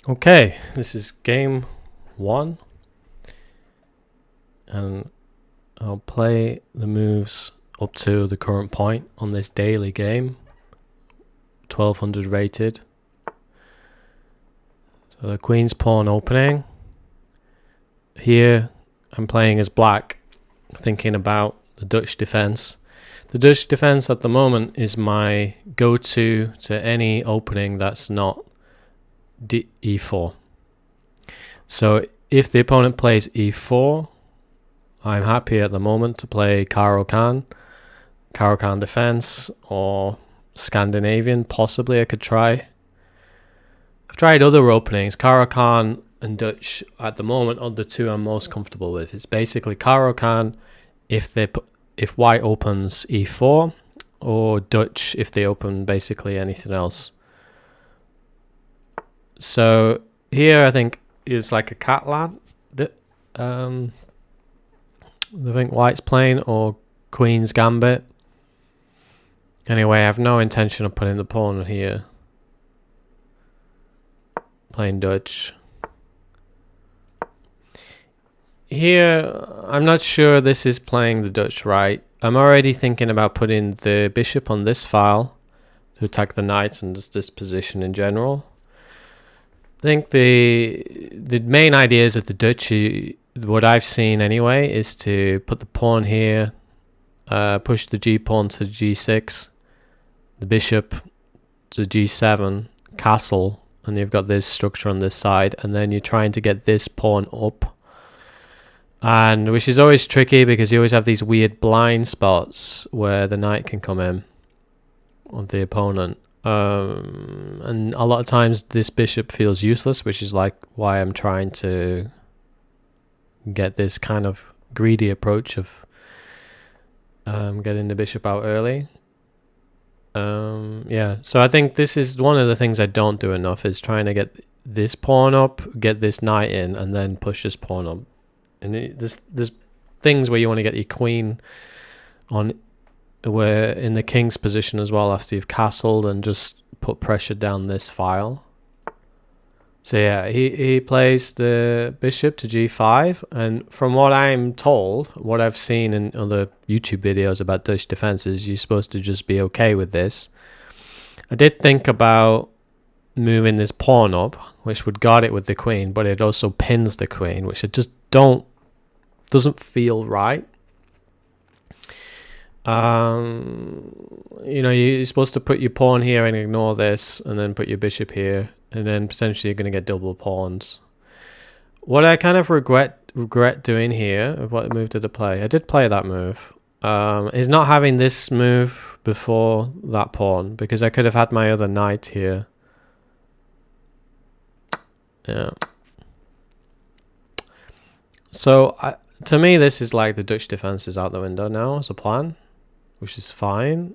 Okay, this is game 1, and I'll play the moves up to the current point on this daily game, 1200 rated. So the queen's pawn opening. Here I'm playing as black, thinking about the Dutch defense. The Dutch defense at the moment is my go-to to any opening that's not e4. So if the opponent plays e4, I'm happy at the moment to play Caro-Kann defense, or Scandinavian. Possibly I could try. I've tried other openings. Caro-Kann and Dutch at the moment are the two I'm most comfortable with. It's basically Caro-Kann if white opens e4, or Dutch if they open basically anything else. So here I think is like a cat lad that I think white's playing, or queen's gambit. Anyway, I have no intention of putting the pawn here. Playing Dutch. Here, I'm not sure this is playing the Dutch right. I'm already thinking about putting the bishop on this file to attack the knights and just this position in general. I think the main ideas of the Dutch, what I've seen anyway, is to put the pawn here, push the g-pawn to g6, the bishop to g7, castle, and you've got this structure on this side, and then you're trying to get this pawn up, and which is always tricky because you always have these weird blind spots where the knight can come in on the opponent. And a lot of times this bishop feels useless, which is like why I'm trying to get this kind of greedy approach of getting the bishop out early. Yeah, so I think this is one of the things I don't do enough, is trying to get this pawn up, get this knight in, and then push this pawn up. And there's things where you want to get your queen on, where in the king's position as well after you've castled, and just put pressure down this file. So yeah, he plays the bishop to g5, and from what I'm told, what I've seen in other YouTube videos about Dutch defenses, you're supposed to just be okay with this. I did think about moving this pawn up, which would guard it with the queen, but it also pins the queen, which I just doesn't feel right. You know, you're supposed to put your pawn here and ignore this, and then put your bishop here, and then potentially you're going to get double pawns. What I kind of regret doing here, what move did I play? I did play that move. Is not having this move before that pawn, because I could have had my other knight here. Yeah. So to me, this is like the Dutch defense is out the window now as a plan, which is fine.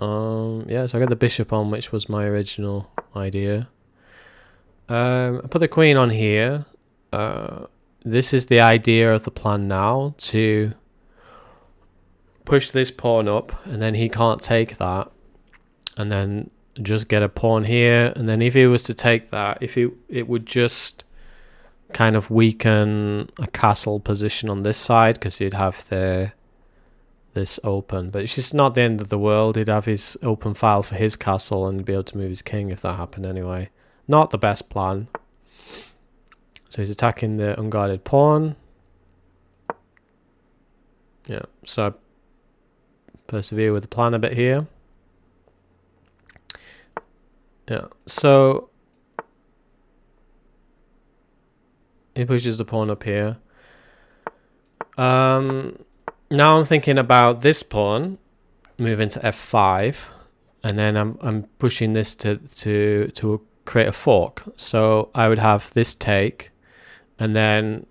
Yeah, so I got the bishop on, which was my original idea. I put the queen on here. This is the idea of the plan now, to push this pawn up, and then he can't take that, and then just get a pawn here, and then if he was to take that, it would just kind of weaken a castle position on this side, because he'd have this open, but it's just not the end of the world. He'd have his open file for his castle and be able to move his king if that happened anyway. Not the best plan. So he's attacking the unguarded pawn. Yeah, so I persevere with the plan a bit here. Yeah, so he pushes the pawn up here. Now I'm thinking about this pawn moving to f5, and then I'm pushing this to create a fork. So I would have this take, and then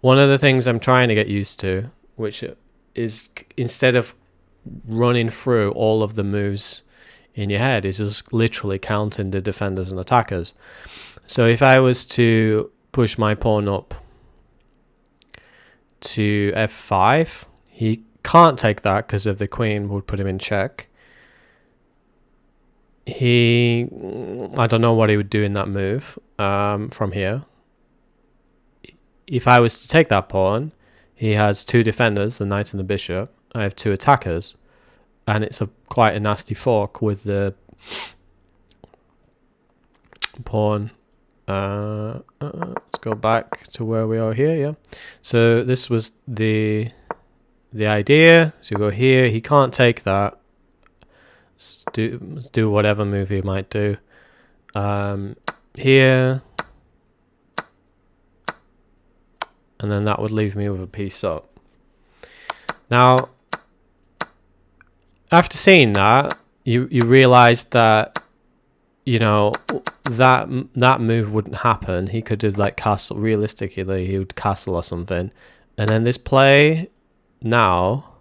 one of the things I'm trying to get used to, which is instead of running through all of the moves in your head, is just literally counting the defenders and attackers. So if I was to push my pawn up to f5, he can't take that because of the queen would put him in check. I I don't know what he would do in that move from here. If I was to take that pawn, he has two defenders, the knight and the bishop. I have two attackers, and it's quite a nasty fork with the pawn. Let's go back to where we are here. Yeah, so this was the idea. So you go here. He can't take that. Let's do whatever move he might do. Here. And then that would leave me with a piece up. Now, after seeing that, you realize that, you know, that move wouldn't happen. He could have like castle. Realistically, he would castle or something. And then this play now,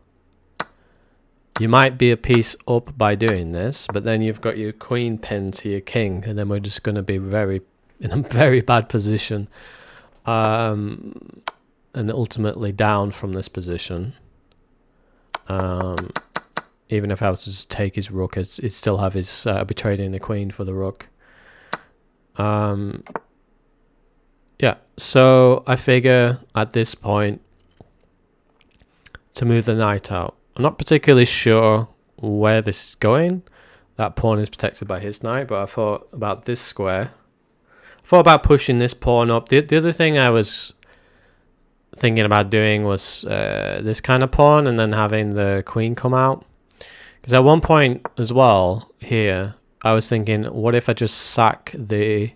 you might be a piece up by doing this, but then you've got your queen pinned to your king, and then we're just going to be in a very bad position. And ultimately down from this position. Even if I was to just take his rook, he'd still have his be trading the queen for the rook. Yeah, so I figure at this point to move the knight out. I'm not particularly sure where this is going. That pawn is protected by his knight, but I thought about this square. I thought about pushing this pawn up. The other thing I was thinking about doing was this kind of pawn and then having the queen come out. Because at one point as well here, I was thinking, what if I just sack the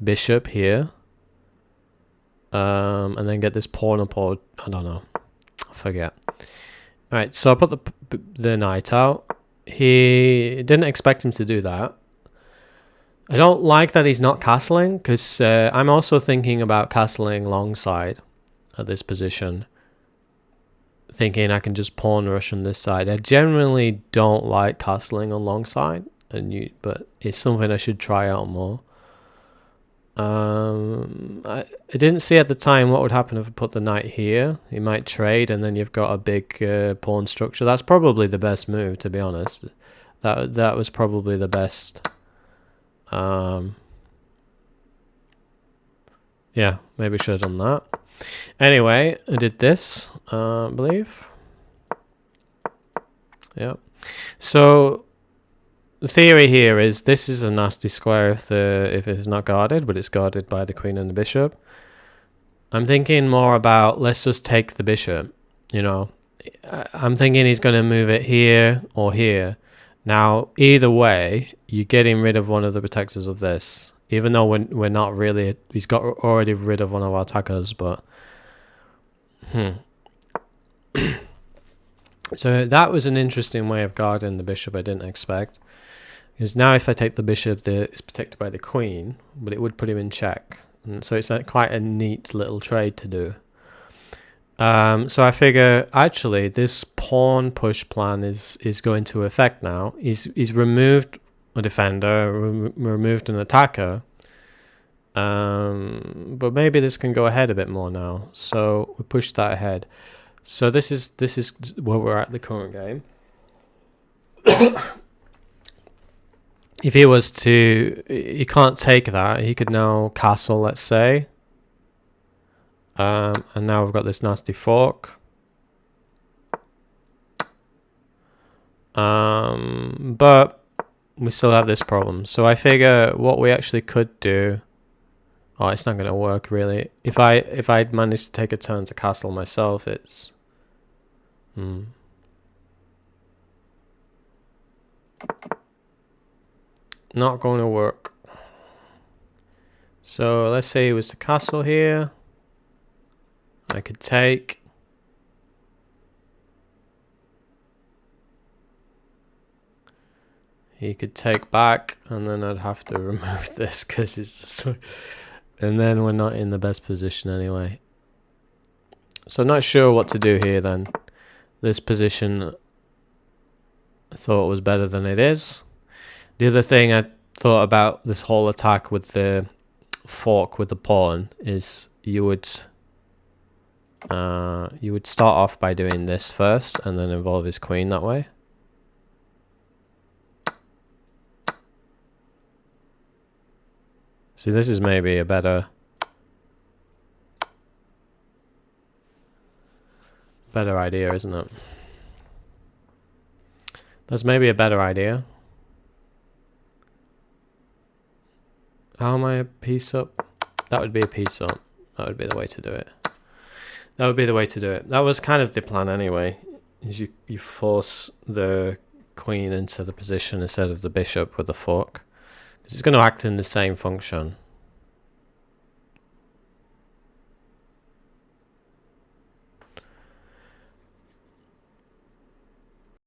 bishop here and then get this pawn up, or I don't know, I forget. Alright, so I put the knight out. He didn't expect him to do that. I don't like that he's not castling, because I'm also thinking about castling longside at this position, thinking I can just pawn rush on this side. I generally don't like castling on long side, but it's something I should try out more. I didn't see at the time what would happen if I put the knight here. He might trade, and then you've got a big pawn structure. That's probably the best move, to be honest. That was probably the best. Yeah, maybe I should have done that. Anyway, I did this, I believe. Yeah. So the theory here is this is a nasty square if it's not guarded, but it's guarded by the queen and the bishop. I'm thinking more about, let's just take the bishop, you know. I'm thinking he's going to move it here or here. Now, either way, you're getting rid of one of the protectors of this. Even though we're not really, he's got already rid of one of our attackers, but so that was an interesting way of guarding the bishop I didn't expect. Because now if I take the bishop, it's protected by the queen, but it would put him in check. And so it's quite a neat little trade to do. So I figure actually this pawn push plan is going to affect now. He's removed a defender, removed an attacker. But maybe this can go ahead a bit more now. So we push that ahead. So this is where we're at the current game. If he was to, he can't take that. He could now castle, let's say. And now we've got this nasty fork. But we still have this problem. So I figure what we actually could do. Oh, it's not going to work really. If I'd managed to take a turn to castle myself, it's not going to work. So let's say it was the castle here. I could take. He could take back, and then I'd have to remove this because it's so. And then we're not in the best position anyway. So not sure what to do here then. This position I thought was better than it is. The other thing I thought about this whole attack with the fork with the pawn is you would start off by doing this first and then involve his queen that way. See, this is maybe a better idea, isn't it? That's maybe a better idea. How am I a piece up? That would be a piece up. That would be the way to do it. That would be the way to do it. That was kind of the plan anyway. Is you force the queen into the position instead of the bishop with the fork. Because it's going to act in the same function.